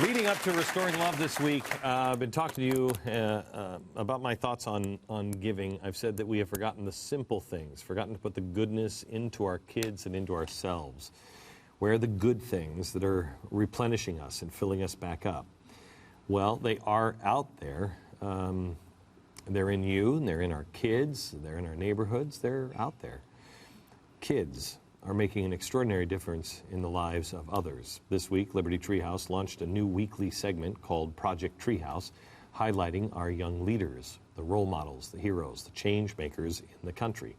Leading up to Restoring Love this week, I've been talking to you about my thoughts on giving. I've said that we have forgotten the simple things, forgotten to put the goodness into our kids and into ourselves. Where are the good things that are replenishing us and filling us back up? Well, they are out there. They're in you, and they're in our kids, they're in our neighborhoods, they're out there. Kids are making an extraordinary difference in the lives of others. This week, Liberty Treehouse launched a new weekly segment called Project Treehouse, highlighting our young leaders, the role models, the heroes, the change makers in the country.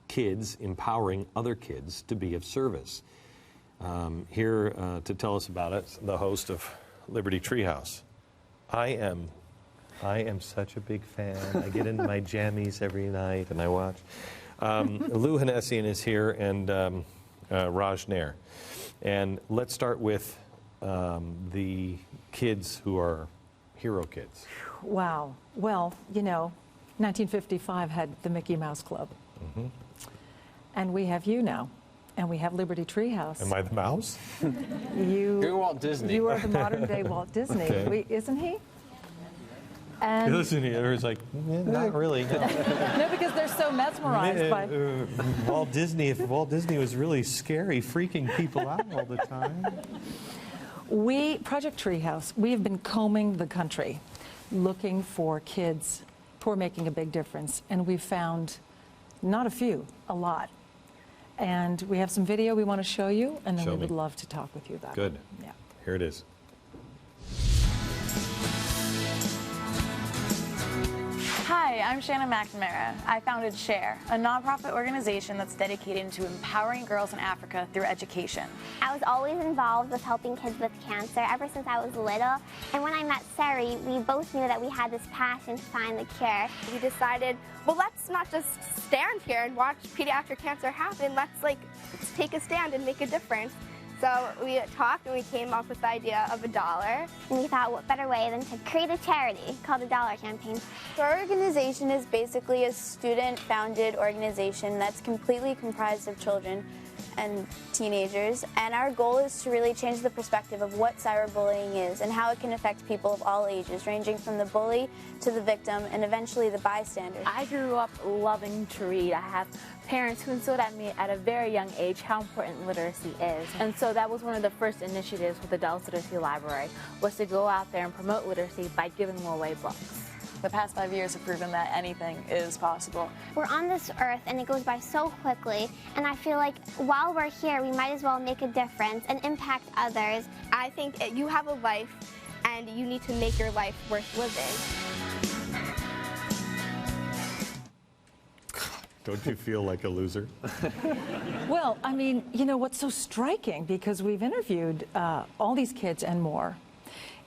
Kids empowering other kids to be of service. Here to tell us about it, the host of Liberty Treehouse. I am such a big fan. I get into my jammies every night and I watch. Lou Hanessian is here, and Raj Nair. And let's start with the kids who are hero kids. Wow. Well, you know, 1955 had the Mickey Mouse Club. Mm-hmm. And we have you now. And we have Liberty Treehouse. Am I the mouse? You're Walt Disney. You are the modern day Walt Disney. Okay. Isn't he? And listen here, it's like, not really. no, because they're so mesmerized by... Walt Disney, if Walt Disney was really scary, freaking people out all the time. Project Treehouse, we have been combing the country looking for kids who are making a big difference. And we've found not a few, a lot. And we have some video we want to show you, and then we would love to talk with you about it. Good. Yeah. Here it is. Hi, I'm Shannon McNamara. I founded SHARE, a nonprofit organization that's dedicated to empowering girls in Africa through education. I was always involved with helping kids with cancer ever since I was little. And when I met Sari, we both knew that we had this passion to find the cure. We decided, well, let's not just stand here and watch pediatric cancer happen. Let's take a stand and make a difference. So we talked and we came up with the idea of $1. And we thought, what better way than to create a charity called the $1 Campaign. So our organization is basically a student-founded organization that's completely comprised of children and teenagers, and our goal is to really change the perspective of what cyberbullying is and how it can affect people of all ages, ranging from the bully to the victim and eventually the bystander. I grew up loving to read. I have parents who instilled at me at a very young age how important literacy is. And so that was one of the first initiatives with the Dallas Literacy Library, was to go out there and promote literacy by giving away books. The past 5 years have proven that anything is possible. We're on this earth and it goes by so quickly, and I feel like while we're here, we might as well make a difference and impact others. I think you have a life and you need to make your life worth living. Don't you feel like a loser? Well, I mean, you know, what's so striking, because we've interviewed all these kids and more,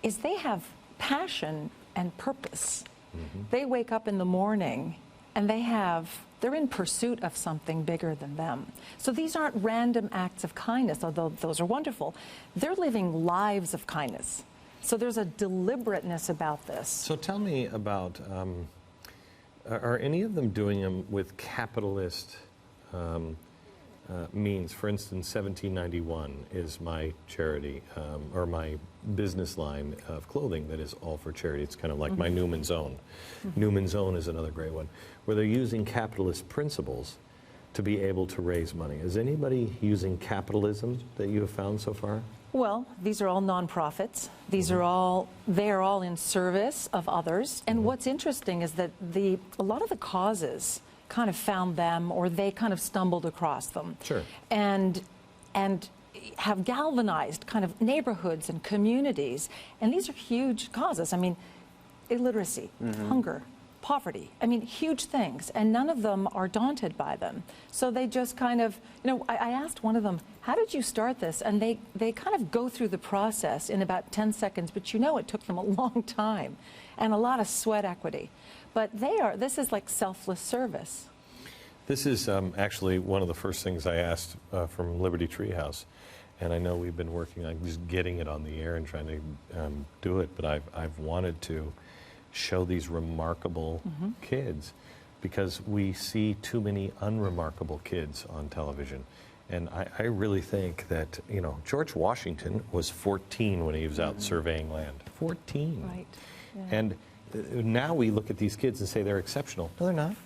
is they have passion and purpose. Mm-hmm. They wake up in the morning and they're in pursuit of something bigger than them. So these aren't random acts of kindness, although those are wonderful. They're living lives of kindness. So there's a deliberateness about this. So tell me about, are any of them doing them with capitalist means? For instance, 1791 is my charity, or my business line of clothing that is all for charity. It's kind of like my Newman's Own. Newman's Own is another great one, where they're using capitalist principles to be able to raise money. Is anybody using capitalism that you have found so far? Well, these are all nonprofits. These are all, they're all in service of others. And what's interesting is that a lot of the causes kind of found them, or they kind of stumbled across them. Sure. And have galvanized kind of neighborhoods and communities. And these are huge causes. I mean, illiteracy, hunger, poverty. I mean, huge things. And none of them are daunted by them. So they just kind of, you know, I asked one of them, how did you start this? And they kind of go through the process in about 10 seconds, but you know it took them a long time and a lot of sweat equity. But this is like selfless service. This is actually one of the first things I asked from Liberty Treehouse. And I know we've been working on just getting it on the air and trying to do it, but I've wanted to show these remarkable kids, because we see too many unremarkable kids on television. And I really think that, you know, George Washington was 14 when he was out surveying land. 14. Right. Yeah. And now we look at these kids and say they're exceptional. No, they're not.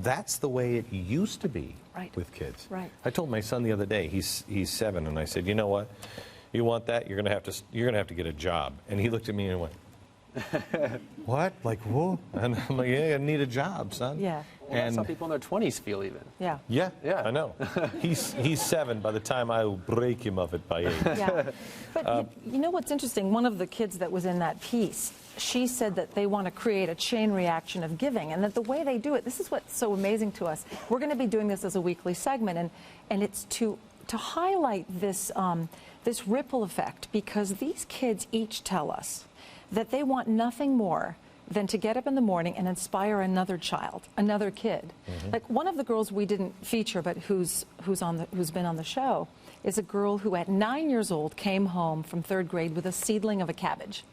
That's the way it used to be with kids. Right. I told my son the other day, he's 7, and I said, you know what? You want that? You're gonna have to get a job. And he looked at me and went, what? Like, whoa? And I'm like, yeah, I need a job, son. Yeah. Well, that's how people in their 20s feel even. Yeah. Yeah, Yeah. I know. He's 7 by the time I will break him of it by 8. Yeah. But you know what's interesting? One of the kids that was in that piece, she said that they want to create a chain reaction of giving, and that the way they do it, this is what's so amazing to us. We're going to be doing this as a weekly segment, and it's to highlight this, this ripple effect, because these kids each tell us that they want nothing more than to get up in the morning and inspire another child, another kid. Like one of the girls we didn't feature, but who's been on the show, is a girl who at 9 years old came home from 3rd grade with a seedling of a cabbage.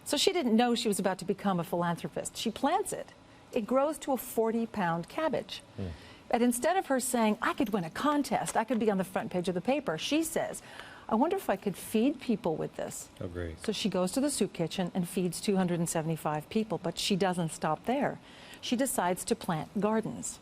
So she didn't know she was about to become a philanthropist. She plants it. It grows to a 40-pound cabbage. And instead of her saying, I could win a contest, I could be on the front page of the paper, she says, I wonder if I could feed people with this. Oh, great. So she goes to the soup kitchen and feeds 275 people, but she doesn't stop there. She decides to plant gardens.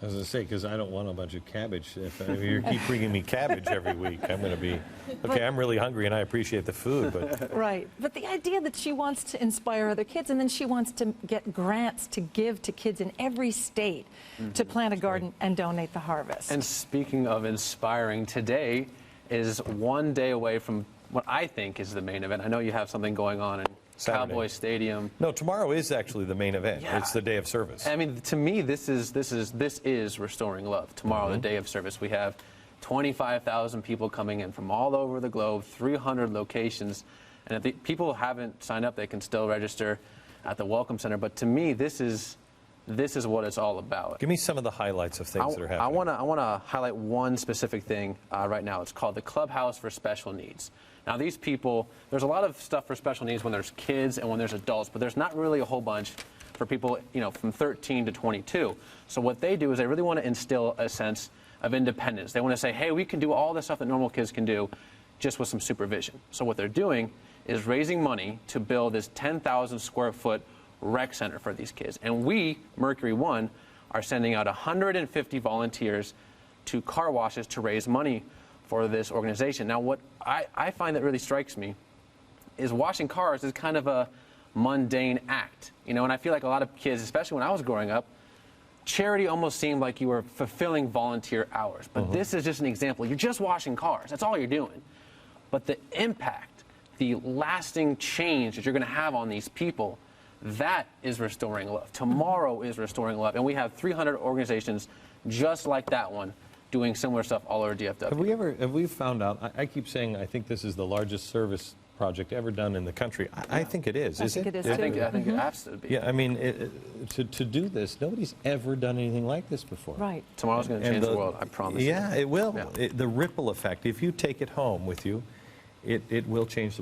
I was going to say, because I don't want a bunch of cabbage. If you keep bringing me cabbage every week, I'm going to be, okay, I'm really hungry and I appreciate the food, but... Right. But the idea that she wants to inspire other kids, and then she wants to get grants to give to kids in every state to plant a garden and donate the harvest. And speaking of inspiring, today is one day away from what I think is the main event. I know you have something going on in Saturday. Cowboy Stadium. No, tomorrow is actually the main event. Yeah. It's the day of service. I mean, to me, this is restoring love. Tomorrow, the day of service, we have 25,000 people coming in from all over the globe, 300 locations. And if the people haven't signed up, they can still register at the Welcome Center. But to me, this is what it's all about. Give me some of the highlights of things that are happening. I want to highlight one specific thing right now. It's called the Clubhouse for Special Needs. Now, these people, there's a lot of stuff for special needs when there's kids and when there's adults, but there's not really a whole bunch for people, you know, from 13 to 22. So what they do is they really want to instill a sense of independence. They want to say, hey, we can do all the stuff that normal kids can do just with some supervision. So what they're doing is raising money to build this 10,000 square foot rec center for these kids. And we, Mercury One, are sending out 150 volunteers to car washes to raise money for this organization. Now, what I find that really strikes me is washing cars is kind of a mundane act, you know, and I feel like a lot of kids, especially when I was growing up, charity almost seemed like you were fulfilling volunteer hours. But this is just an example. You're just washing cars. That's all you're doing. But the impact, the lasting change that you're going to have on these people, that is restoring love. Tomorrow is restoring love. And we have 300 organizations just like that one doing similar stuff all over DFW. Have we found out, I keep saying I think this is the largest service project ever done in the country. I think it is. I think it is, I too. think it has to be. Yeah, I mean, to do this, nobody's ever done anything like this before. Right. Tomorrow's going to change the world, I promise you. Yeah, it will. Yeah. The ripple effect, if you take it home with you, it will change the world.